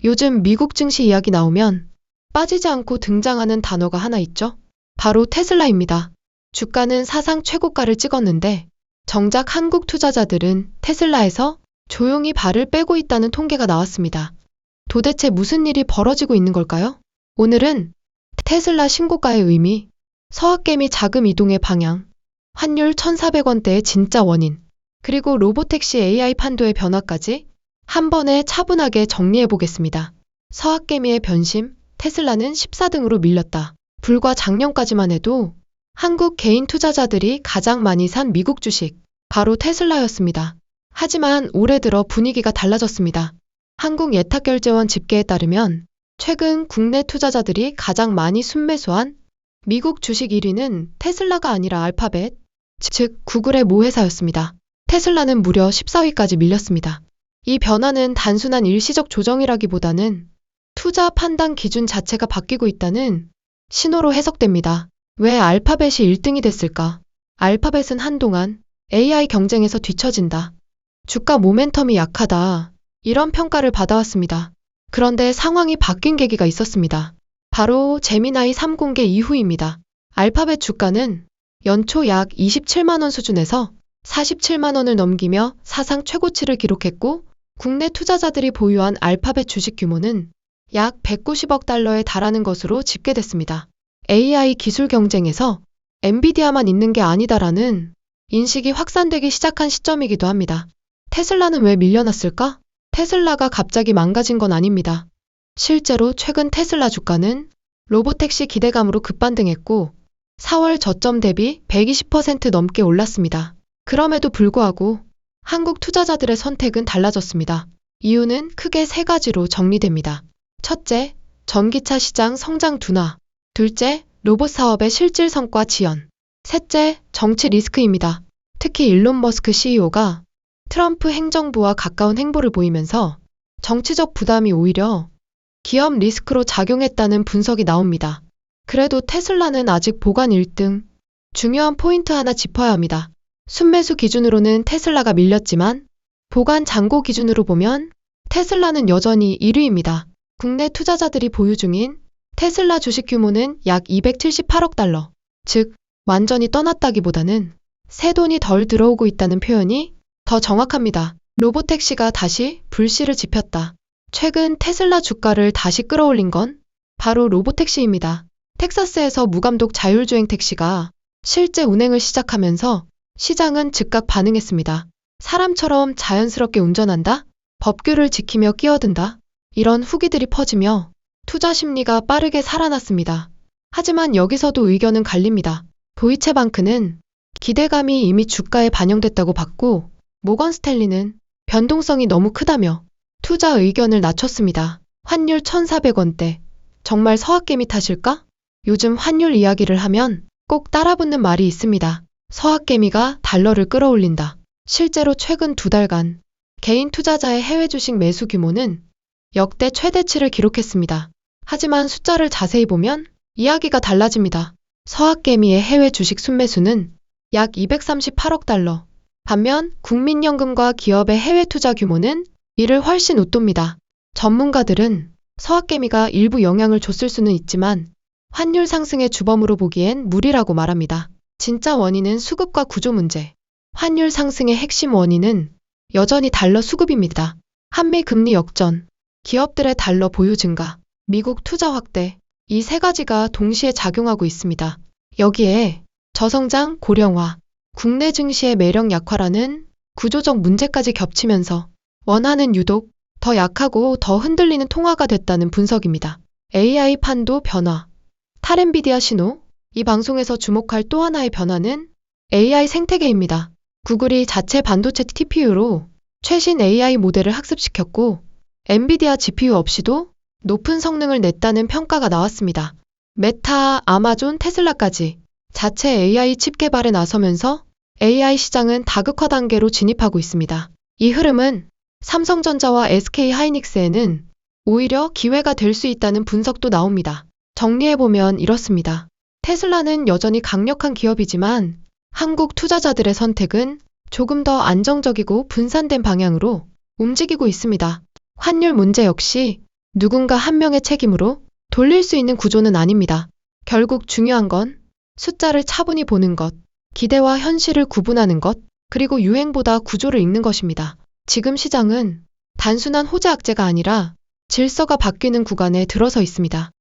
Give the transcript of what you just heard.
요즘 미국 증시 이야기 나오면 빠지지 않고 등장하는 단어가 하나 있죠? 바로 테슬라입니다. 주가는 사상 최고가를 찍었는데 정작 한국 투자자들은 테슬라에서 조용히 발을 빼고 있다는 통계가 나왔습니다. 도대체 무슨 일이 벌어지고 있는 걸까요? 오늘은 테슬라 신고가의 의미, 서학개미 자금 이동의 방향, 환율 1,400원대의 진짜 원인, 그리고 로보택시 AI 판도의 변화까지 한 번에 차분하게 정리해 보겠습니다. 서학개미의 변심, 테슬라는 14등으로 밀렸다. 불과 작년까지만 해도 한국 개인 투자자들이 가장 많이 산 미국 주식, 바로 테슬라였습니다. 하지만 올해 들어 분위기가 달라졌습니다. 한국예탁결제원 집계에 따르면 최근 국내 투자자들이 가장 많이 순매수한 미국 주식 1위는 테슬라가 아니라 알파벳, 즉 구글의 모 회사였습니다. 테슬라는 무려 14위까지 밀렸습니다. 이 변화는 단순한 일시적 조정이라기보다는 투자 판단 기준 자체가 바뀌고 있다는 신호로 해석됩니다. 왜 알파벳이 1등이 됐을까? 알파벳은 한동안 AI 경쟁에서 뒤처진다. 주가 모멘텀이 약하다. 이런 평가를 받아왔습니다. 그런데 상황이 바뀐 계기가 있었습니다. 바로 제미나이 3공개 이후입니다. 알파벳 주가는 연초 약 27만 원 수준에서 47만 원을 넘기며 사상 최고치를 기록했고, 국내 투자자들이 보유한 알파벳 주식 규모는 약 190억 달러에 달하는 것으로 집계됐습니다. AI 기술 경쟁에서 엔비디아만 있는 게 아니다라는 인식이 확산되기 시작한 시점이기도 합니다. 테슬라는 왜 밀려났을까? 테슬라가 갑자기 망가진 건 아닙니다. 실제로 최근 테슬라 주가는 로보택시 기대감으로 급반등했고 4월 저점 대비 120% 넘게 올랐습니다. 그럼에도 불구하고 한국 투자자들의 선택은 달라졌습니다. 이유는 크게 세 가지로 정리됩니다. 첫째, 전기차 시장 성장 둔화. 둘째, 로봇 사업의 실질 성과 지연. 셋째, 정치 리스크입니다. 특히 일론 머스크 CEO가 트럼프 행정부와 가까운 행보를 보이면서 정치적 부담이 오히려 기업 리스크로 작용했다는 분석이 나옵니다. 그래도 테슬라는 아직 보관 1등. 중요한 포인트 하나 짚어야 합니다. 순매수 기준으로는 테슬라가 밀렸지만 보관 잔고 기준으로 보면 테슬라는 여전히 1위입니다. 국내 투자자들이 보유 중인 테슬라 주식 규모는 약 278억 달러, 즉 완전히 떠났다기보다는 새 돈이 덜 들어오고 있다는 표현이 더 정확합니다. 로보택시가 다시 불씨를 지폈다. 최근 테슬라 주가를 다시 끌어올린 건 바로 로보택시입니다. 텍사스에서 무감독 자율주행 택시가 실제 운행을 시작하면서 시장은 즉각 반응했습니다. 사람처럼 자연스럽게 운전한다? 법규를 지키며 끼어든다? 이런 후기들이 퍼지며 투자 심리가 빠르게 살아났습니다. 하지만 여기서도 의견은 갈립니다. 도이체방크는 기대감이 이미 주가에 반영됐다고 봤고, 모건 스탠리는 변동성이 너무 크다며 투자 의견을 낮췄습니다. 환율 1,400원대. 정말 서학개미 탓일까? 요즘 환율 이야기를 하면 꼭 따라붙는 말이 있습니다. 서학개미가 달러를 끌어올린다. 실제로 최근 2달간 개인 투자자의 해외 주식 매수 규모는 역대 최대치를 기록했습니다. 하지만 숫자를 자세히 보면 이야기가 달라집니다. 서학개미의 해외 주식 순매수는 약 238억 달러. 반면 국민연금과 기업의 해외 투자 규모는 이를 훨씬 웃돕니다. 전문가들은 서학개미가 일부 영향을 줬을 수는 있지만 환율 상승의 주범으로 보기엔 무리라고 말합니다. 진짜 원인은 수급과 구조 문제. 환율 상승의 핵심 원인은 여전히 달러 수급입니다. 한미 금리 역전, 기업들의 달러 보유 증가, 미국 투자 확대, 이 세 가지가 동시에 작용하고 있습니다. 여기에 저성장 고령화, 국내 증시의 매력 약화라는 구조적 문제까지 겹치면서 원화는 유독 더 약하고 더 흔들리는 통화가 됐다는 분석입니다. AI 판도 변화, 탈엔비디아 신호. 이 방송에서 주목할 또 하나의 변화는 AI 생태계입니다. 구글이 자체 반도체 TPU로 최신 AI 모델을 학습시켰고, 엔비디아 GPU 없이도 높은 성능을 냈다는 평가가 나왔습니다. 메타, 아마존, 테슬라까지 자체 AI 칩 개발에 나서면서 AI 시장은 다극화 단계로 진입하고 있습니다. 이 흐름은 삼성전자와 SK하이닉스에는 오히려 기회가 될 수 있다는 분석도 나옵니다. 정리해보면 이렇습니다. 테슬라는 여전히 강력한 기업이지만 한국 투자자들의 선택은 조금 더 안정적이고 분산된 방향으로 움직이고 있습니다. 환율 문제 역시 누군가 한 명의 책임으로 돌릴 수 있는 구조는 아닙니다. 결국 중요한 건 숫자를 차분히 보는 것, 기대와 현실을 구분하는 것, 그리고 유행보다 구조를 읽는 것입니다. 지금 시장은 단순한 호재 악재가 아니라 질서가 바뀌는 구간에 들어서 있습니다.